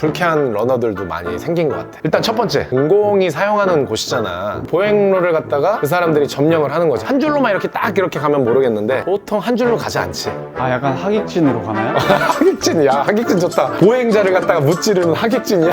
불쾌한 러너들도 많이 생긴 것 같아. 일단 첫 번째, 공공이 사용하는 곳이잖아. 보행로를 갖다가 그 사람들이 점령을 하는 거지. 한 줄로만 이렇게 가면 모르겠는데 보통 한 줄로 가지 않지. 아, 약간 하객진으로 가나요? 하객진이야. 하객진 좋다. 보행자를 갖다가 무찌르는 하객진이야.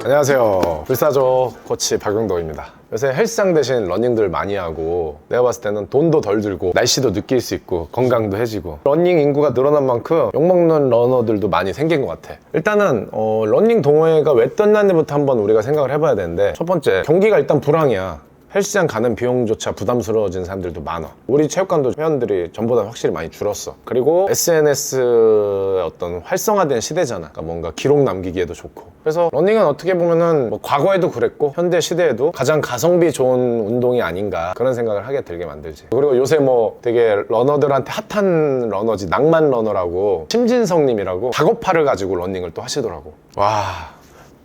안녕하세요. 불사조 코치 박용덕입니다. 요새 헬스장 대신 러닝들 많이 하고 내가 봤을 때는 돈도 덜 들고 날씨도 느낄 수 있고 건강도 해지고 러닝 인구가 늘어난 만큼 욕먹는 러너들도 많이 생긴 것 같아. 일단은 러닝 동호회가 왜 떴나부터 한번 우리가 생각을 해봐야 되는데, 첫 번째, 경기가 일단 불황이야. 헬스장 가는 비용조차 부담스러워진 사람들도 많아. 우리 체육관도 회원들이 전보다 확실히 많이 줄었어. 그리고 SNS 어떤 활성화된 시대잖아. 그러니까 뭔가 기록 남기기에도 좋고. 그래서 러닝은 어떻게 보면은 뭐 과거에도 그랬고 현대 시대에도 가장 가성비 좋은 운동이 아닌가, 그런 생각을 하게 들게 만들지. 그리고 요새 뭐 되게 러너들한테 핫한 러너지, 낭만 러너라고 심진성님이라고 작업화를 가지고 러닝을 또 하시더라고. 와,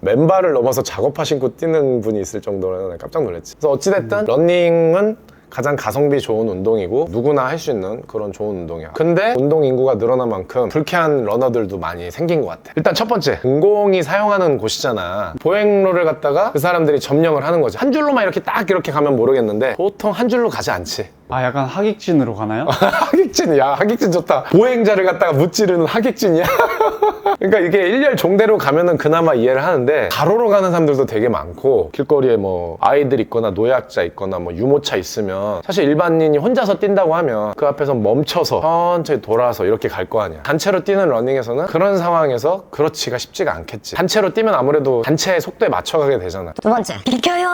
맨발을 넘어서 작업화 신고 뛰는 분이 있을 정도로 깜짝 놀랐지. 그래서 어찌됐든 러닝은 가장 가성비 좋은 운동이고 누구나 할 수 있는 그런 좋은 운동이야. 근데 운동 인구가 늘어난 만큼 불쾌한 러너들도 많이 생긴 것 같아. 일단 첫 번째, 공공이 사용하는 곳이잖아. 보행로를 갖다가 그 사람들이 점령을 하는 거지. 한 줄로만 이렇게 가면 모르겠는데 보통 한 줄로 가지 않지. 아, 약간 하객진으로 가나요? 하객진이야. 하객진 좋다. 보행자를 갖다가 무찌르는 하객진이야. 그러니까 이게 일렬 종대로 가면은 그나마 이해를 하는데, 가로로 가는 사람들도 되게 많고, 길거리에 뭐 아이들 있거나 노약자 있거나 뭐 유모차 있으면 사실 일반인이 혼자서 뛴다고 하면 그 앞에서 멈춰서 천천히 돌아서 이렇게 갈 거 아니야. 단체로 뛰는 러닝에서는 그런 상황에서 그렇지가 쉽지가 않겠지. 단체로 뛰면 아무래도 단체의 속도에 맞춰가게 되잖아. 두 번째, 비켜요!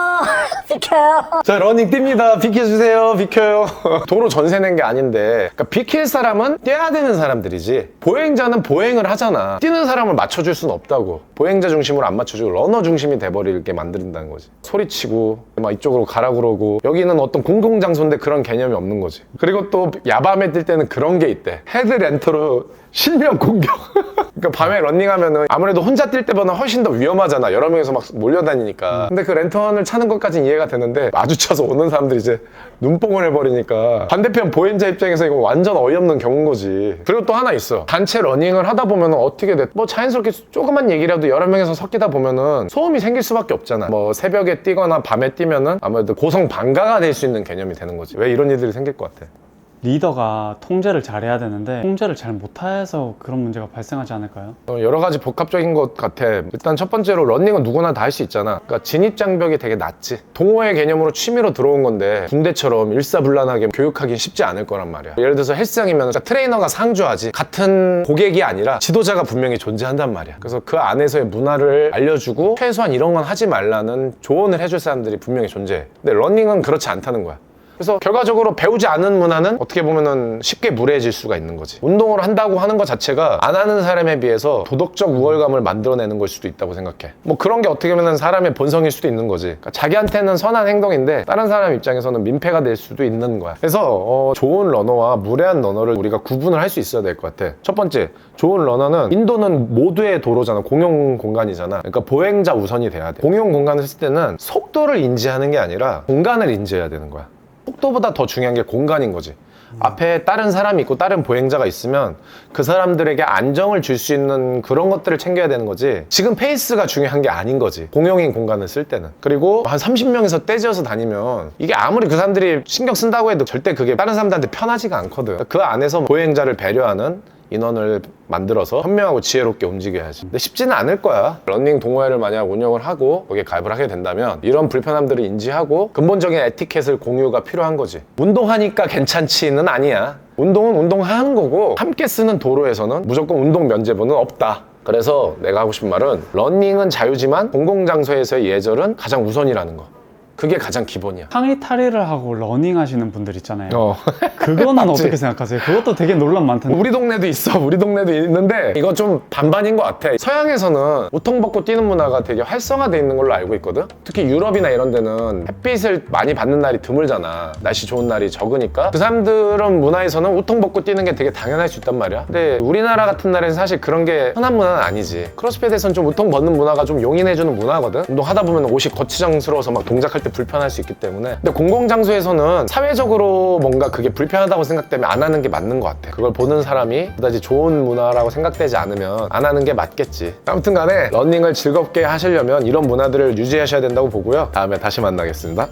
비켜요! 저 러닝 뜁니다. 비켜주세요. 비켜요. 도로 전세 낸 게 아닌데, 그러니까 비킬 사람은 뛰어야 되는 사람들이지, 보행자는 보행을 하잖아. 뛰는 사람을 맞춰줄 수는 없다고. 보행자 중심으로 안 맞춰주고 러너 중심이 돼버리게 만든다는 거지. 소리치고 막 이쪽으로 가라 그러고, 여기는 어떤 공공장소인데 그런 개념이 없는 거지. 그리고 또 야밤에 뛸 때는 그런 게 있대. 헤드랜터로 실명 공격. 그러니까 밤에 러닝하면은 아무래도 혼자 뛸 때보다 훨씬 더 위험하잖아. 여러 명이서 막 몰려다니니까. 근데 그 랜턴을 차는 것까지는 이해가 되는데, 마주쳐서 오는 사람들이 이제 눈뽕을 해버리니까 반대편 보행자 입장에서 이거 완전 어이없는 경우인 거지. 그리고 또 하나 있어. 단체 러닝을 하다 보면은 어떻게 돼? 뭐 자연스럽게 조그만 얘기라도 여러 명이서 섞이다 보면은 소음이 생길 수밖에 없잖아. 뭐 새벽에 뛰거나 밤에 뛰면은 아무래도 고성방가가 될 수 있는 개념이 되는 거지. 왜 이런 일들이 생길 것 같아? 리더가 통제를 잘해야 되는데 통제를 잘 못해서 그런 문제가 발생하지 않을까요? 여러 가지 복합적인 것 같아. 일단 첫 번째로 러닝은 누구나 다 할 수 있잖아. 그러니까 진입장벽이 되게 낮지. 동호회 개념으로 취미로 들어온 건데 군대처럼 일사불란하게 교육하기 쉽지 않을 거란 말이야. 예를 들어서 헬스장이면 트레이너가 상주하지, 같은 고객이 아니라 지도자가 분명히 존재한단 말이야. 그래서 그 안에서의 문화를 알려주고 최소한 이런 건 하지 말라는 조언을 해줄 사람들이 분명히 존재해. 근데 러닝은 그렇지 않다는 거야. 그래서 결과적으로 배우지 않은 문화는 어떻게 보면은 쉽게 무례해질 수가 있는 거지. 운동을 한다고 하는 것 자체가 안 하는 사람에 비해서 도덕적 우월감을 만들어내는 걸 수도 있다고 생각해. 뭐 그런 게 어떻게 보면 사람의 본성일 수도 있는 거지. 그러니까 자기한테는 선한 행동인데 다른 사람 입장에서는 민폐가 될 수도 있는 거야. 그래서 좋은 러너와 무례한 러너를 우리가 구분을 할 수 있어야 될 것 같아. 첫 번째, 좋은 러너는 인도는 모두의 도로잖아. 공용 공간이잖아. 그러니까 보행자 우선이 돼야 돼. 공용 공간을 쓸 때는 속도를 인지하는 게 아니라 공간을 인지해야 되는 거야. 속도보다 더 중요한 게 공간인 거지. 앞에 다른 사람이 있고 다른 보행자가 있으면 그 사람들에게 안정을 줄 수 있는 그런 것들을 챙겨야 되는 거지, 지금 페이스가 중요한 게 아닌 거지, 공용인 공간을 쓸 때는. 그리고 한 30명이서 떼지어서 다니면 이게 아무리 그 사람들이 신경 쓴다고 해도 절대 그게 다른 사람들한테 편하지가 않거든. 그 안에서 보행자를 배려하는 인원을 만들어서 현명하고 지혜롭게 움직여야지. 근데 쉽지는 않을 거야. 러닝 동호회를 만약 운영을 하고 거기에 가입을 하게 된다면 이런 불편함들을 인지하고 근본적인 에티켓을 공유가 필요한 거지. 운동하니까 괜찮지는 아니야. 운동은 운동하는 거고, 함께 쓰는 도로에서는 무조건 운동 면제부는 없다. 그래서 내가 하고 싶은 말은, 러닝은 자유지만 공공장소에서의 예절은 가장 우선이라는 거. 그게 가장 기본이야. 상의 탈의를 하고 러닝 하시는 분들 있잖아요. 그거는 어떻게 생각하세요? 그것도 되게 논란 많던데. 우리 동네도 있어. 우리 동네도 있는데 이건 좀 반반인 것 같아. 서양에서는 우통 벗고 뛰는 문화가 되게 활성화돼 있는 걸로 알고 있거든. 특히 유럽이나 이런 데는 햇빛을 많이 받는 날이 드물잖아. 날씨 좋은 날이 적으니까 그 사람들은 문화에서는 우통 벗고 뛰는 게 되게 당연할 수 있단 말이야. 근데 우리나라 같은 나라에서 사실 그런 게 흔한 문화는 아니지. 크로스핏에서는 좀 우통 벗는 문화가 좀 용인해주는 문화거든. 운동하다 보면 옷이 거치장스러워서 막 동작할 때 나한테 불편할 수 있기 때문에. 근데 공공장소에서는 사회적으로 뭔가 그게 불편하다고 생각되면 안 하는 게 맞는 것 같아. 그걸 보는 사람이 그다지 좋은 문화라고 생각되지 않으면 안 하는 게 맞겠지. 아무튼 간에 러닝을 즐겁게 하시려면 이런 문화들을 유지하셔야 된다고 보고요. 다음에 다시 만나겠습니다.